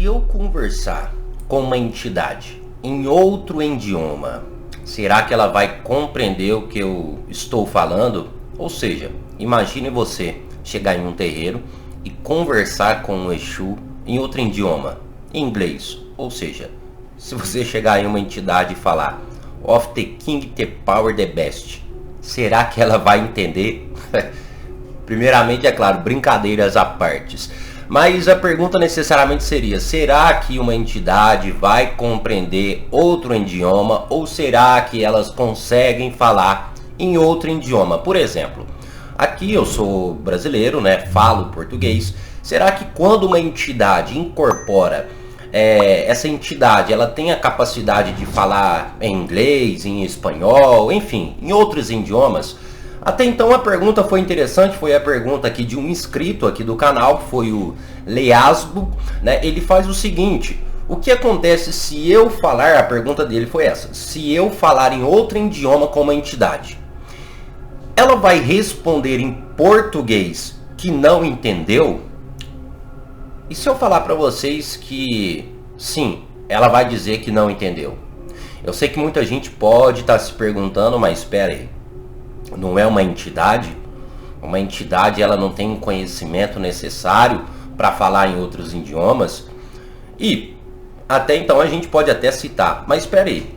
Se eu conversar com uma entidade em outro idioma, será que ela vai compreender o que eu estou falando? Ou seja, imagine você chegar em um terreiro e conversar com um Exu em outro idioma, em inglês. Ou seja, se você chegar em uma entidade e falar "of the king, the power, the best", será que ela vai entender? Primeiramente, é claro, brincadeiras à parte. Mas a pergunta necessariamente seria: será que uma entidade vai compreender outro idioma, ou será que elas conseguem falar em outro idioma? Por exemplo, aqui eu sou brasileiro, né? Falo português. Será que quando uma entidade incorpora essa entidade, ela tem a capacidade de falar em inglês, em espanhol, enfim, em outros idiomas? Até então a pergunta foi interessante, foi a pergunta aqui de um inscrito aqui do canal, que foi o Leasbo, né? Ele faz o seguinte: o que acontece se eu falar, a pergunta dele foi essa, se eu falar em outro idioma com uma entidade, ela vai responder em português que não entendeu? E se eu falar para vocês que sim, ela vai dizer que não entendeu? Eu sei que muita gente pode estar se perguntando, mas espera aí, não é uma entidade? Uma entidade, ela não tem um conhecimento necessário para falar em outros idiomas? E até então a gente pode até citar, mas espera aí,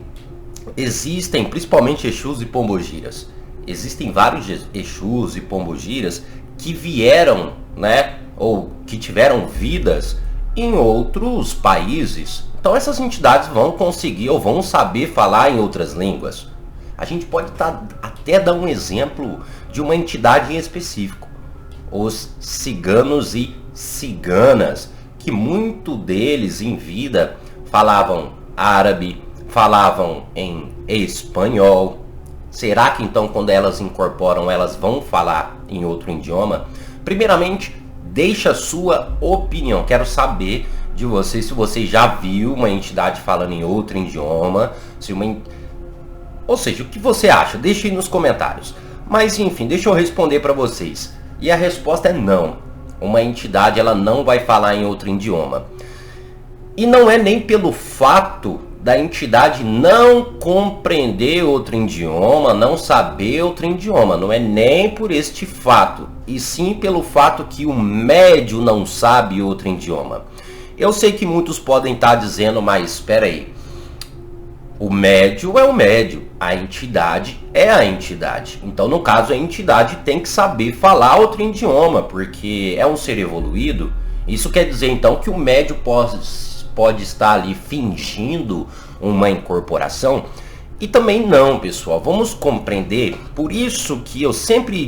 existem principalmente Exus e Pombogiras. Existem vários Exus e Pombogiras que vieram, né, ou que tiveram vidas em outros países. Então essas entidades vão conseguir ou vão saber falar em outras línguas. A gente pode até dar um exemplo de uma entidade em específico: os ciganos e ciganas, que muito deles em vida falavam árabe, falavam em espanhol. Será que então quando elas incorporam, elas vão falar em outro idioma? Primeiramente, deixa a sua opinião. Quero saber de você se você já viu uma entidade falando em outro idioma, ou seja, o que você acha? Deixe aí nos comentários. Mas enfim, deixa eu responder para vocês. E a resposta é não. Uma entidade, ela não vai falar em outro idioma. E não é nem pelo fato da entidade não compreender outro idioma, não saber outro idioma. Não é nem por este fato, e sim pelo fato que o médium não sabe outro idioma. Eu sei que muitos podem estar dizendo, mas espera aí, o médium é o médium, a entidade é a entidade. Então, no caso, a entidade tem que saber falar outro idioma, porque é um ser evoluído. Isso quer dizer, então, que o médium pode estar ali fingindo uma incorporação? E também não, pessoal. Vamos compreender. Por isso que eu sempre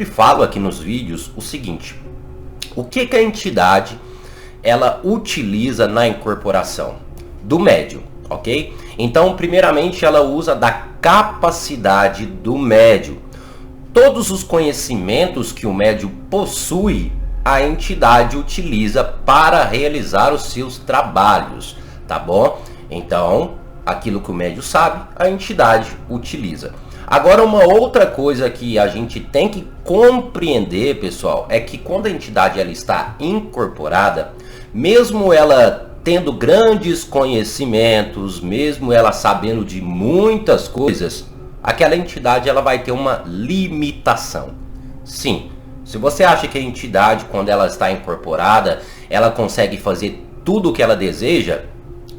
falo aqui nos vídeos o seguinte: o que a entidade ela utiliza na incorporação do médium? Ok? Então, primeiramente, ela usa da capacidade do médium. Todos os conhecimentos que o médium possui, a entidade utiliza para realizar os seus trabalhos, tá bom? Então, aquilo que o médium sabe, a entidade utiliza. Agora, uma outra coisa que a gente tem que compreender, pessoal, é que quando a entidade ela está incorporada, mesmo ela tendo grandes conhecimentos, mesmo ela sabendo de muitas coisas, aquela entidade ela vai ter uma limitação. Sim, se você acha que a entidade, quando ela está incorporada, ela consegue fazer tudo o que ela deseja,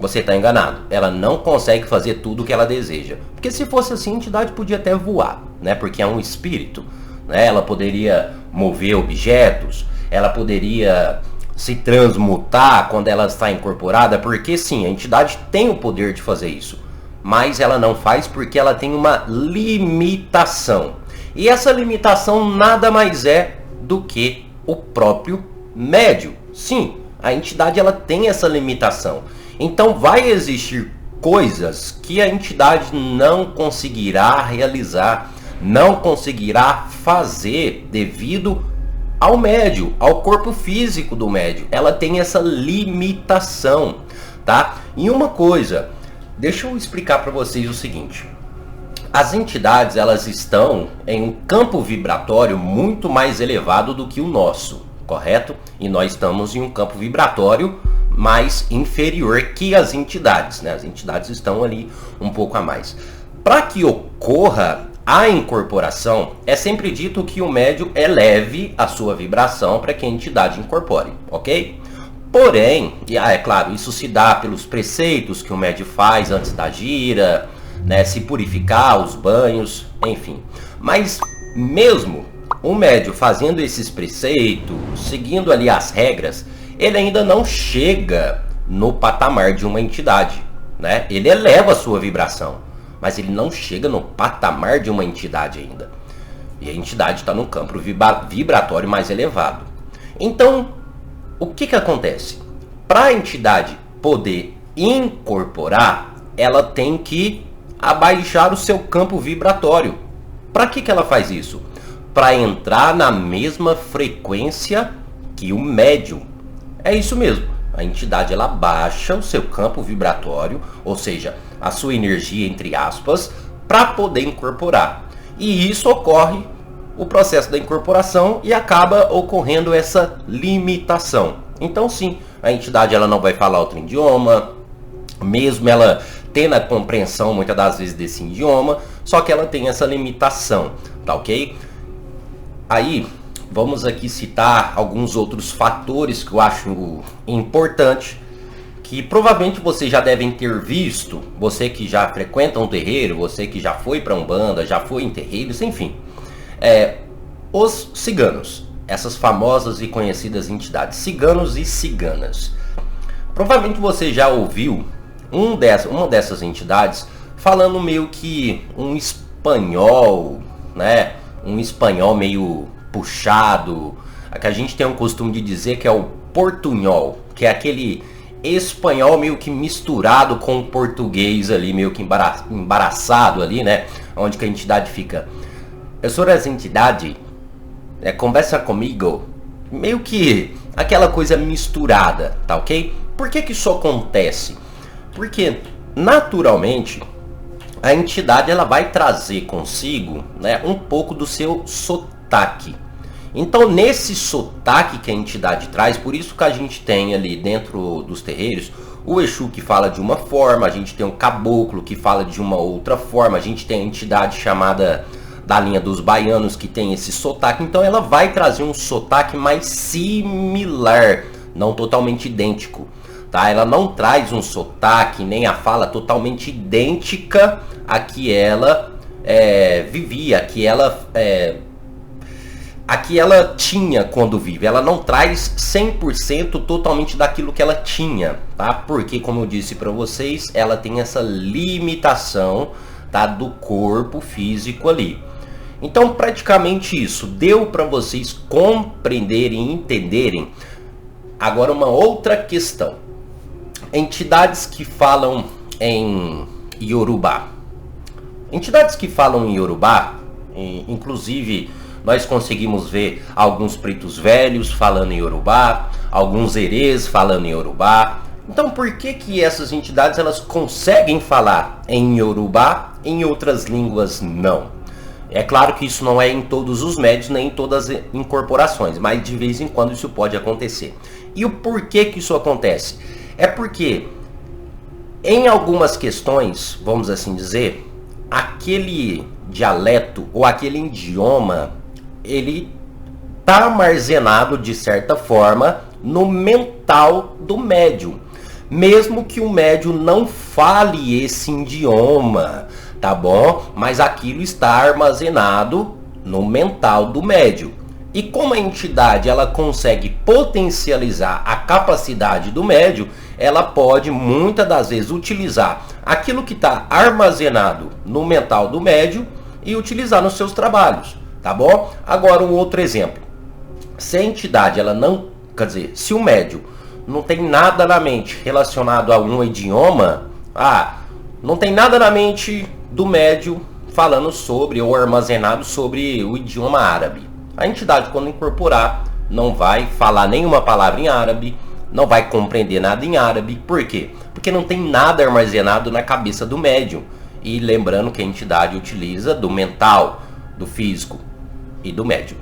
você está enganado. Ela não consegue fazer tudo o que ela deseja. Porque se fosse assim, a entidade podia até voar, né? Porque é um espírito, né? Ela poderia mover objetos, ela poderia se transmutar quando ela está incorporada, porque sim, a entidade tem o poder de fazer isso, mas ela não faz porque ela tem uma limitação. E essa limitação nada mais é do que o próprio médium. Sim, a entidade ela tem essa limitação. Então vai existir coisas que a entidade não conseguirá realizar, não conseguirá fazer devido ao médium, ao corpo físico do médium. Ela tem essa limitação, tá? E uma coisa, deixa eu explicar para vocês o seguinte: as entidades elas estão em um campo vibratório muito mais elevado do que o nosso, correto? E nós estamos em um campo vibratório mais inferior que as entidades, né? As entidades estão ali um pouco a mais. Para que ocorra a incorporação, é sempre dito que o médium eleve a sua vibração para que a entidade incorpore, ok? Porém, é claro, isso se dá pelos preceitos que o médium faz antes da gira, né, se purificar, os banhos, enfim. Mas mesmo o médium fazendo esses preceitos, seguindo ali as regras, ele ainda não chega no patamar de uma entidade, né? Ele eleva a sua vibração, mas ele não chega no patamar de uma entidade ainda. E a entidade está no campo vibratório mais elevado. Então, o que acontece? Para a entidade poder incorporar, ela tem que abaixar o seu campo vibratório. Para que ela faz isso? Para entrar na mesma frequência que o médium. É isso mesmo. A entidade ela baixa o seu campo vibratório, ou seja, a sua energia, entre aspas, para poder incorporar. E isso ocorre o processo da incorporação e acaba ocorrendo essa limitação. Então sim, a entidade ela não vai falar outro idioma, mesmo ela tendo a compreensão muitas das vezes desse idioma, só que ela tem essa limitação, tá ok? Aí, vamos aqui citar alguns outros fatores que eu acho importante, que provavelmente vocês já devem ter visto, você que já frequenta um terreiro, você que já foi para Umbanda, já foi em terreiros, enfim. Os ciganos, essas famosas e conhecidas entidades, ciganos e ciganas. Provavelmente você já ouviu uma dessas entidades falando meio que um espanhol, né? Um espanhol meio puxado, que a gente tem um costume de dizer que é o portunhol, que é aquele espanhol meio que misturado com o português ali, meio que embaraçado ali, né? Onde que a entidade fica: eu sou essa entidade, conversa comigo. Meio que aquela coisa misturada, tá ok? Por que isso acontece? Porque naturalmente a entidade ela vai trazer consigo, né, um pouco do seu sotaque. Então nesse sotaque que a entidade traz, por isso que a gente tem ali dentro dos terreiros o Exu que fala de uma forma, a gente tem o caboclo que fala de uma outra forma, a gente tem a entidade chamada da linha dos baianos que tem esse sotaque. Então ela vai trazer um sotaque mais similar, não totalmente idêntico, tá? Ela não traz um sotaque nem a fala totalmente idêntica a que ela vivia, a que ela tinha quando vive. Ela não traz 100% totalmente daquilo que ela tinha, tá? Porque, como eu disse para vocês, ela tem essa limitação, tá, do corpo físico ali. Então, praticamente isso. Deu para vocês compreenderem e entenderem. Agora, uma outra questão. Entidades que falam em Yorubá. Entidades que falam em Yorubá, inclusive nós conseguimos ver alguns pretos velhos falando em Yorubá, alguns herês falando em Yorubá. Então por que essas entidades elas conseguem falar em Yorubá, em outras línguas não? É claro que isso não é em todos os médios, nem em todas as incorporações, mas de vez em quando isso pode acontecer. E o porquê que isso acontece? É porque em algumas questões, vamos assim dizer, aquele dialeto ou aquele idioma, ele está armazenado de certa forma no mental do médium. Mesmo que o médium não fale esse idioma, tá bom? Mas aquilo está armazenado no mental do médium. E como a entidade ela consegue potencializar a capacidade do médium, ela pode muitas das vezes utilizar aquilo que está armazenado no mental do médium e utilizar nos seus trabalhos, tá bom? Agora um outro exemplo. Se a entidade ela não, quer dizer, se o médium não tem nada na mente relacionado a um idioma, não tem nada na mente do médium falando sobre ou armazenado sobre o idioma árabe. A entidade, quando incorporar, não vai falar nenhuma palavra em árabe, não vai compreender nada em árabe. Por quê? Porque não tem nada armazenado na cabeça do médium. E lembrando que a entidade utiliza do mental, do físico e do médium.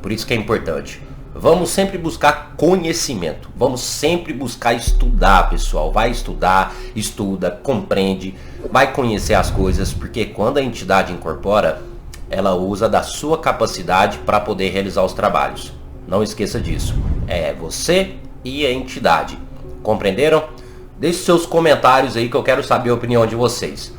Por isso que é importante. Vamos sempre buscar conhecimento, vamos sempre buscar estudar, pessoal. Vai estudar, estuda, compreende, vai conhecer as coisas, porque quando a entidade incorpora, ela usa da sua capacidade para poder realizar os trabalhos. Não esqueça disso, é você e a entidade. Compreenderam? Deixe seus comentários aí que eu quero saber a opinião de vocês.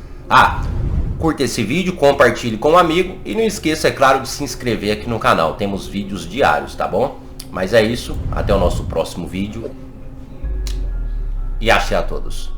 Curta esse vídeo, compartilhe com um amigo e não esqueça, é claro, de se inscrever aqui no canal. Temos vídeos diários, tá bom? Mas é isso, até o nosso próximo vídeo e axé a todos.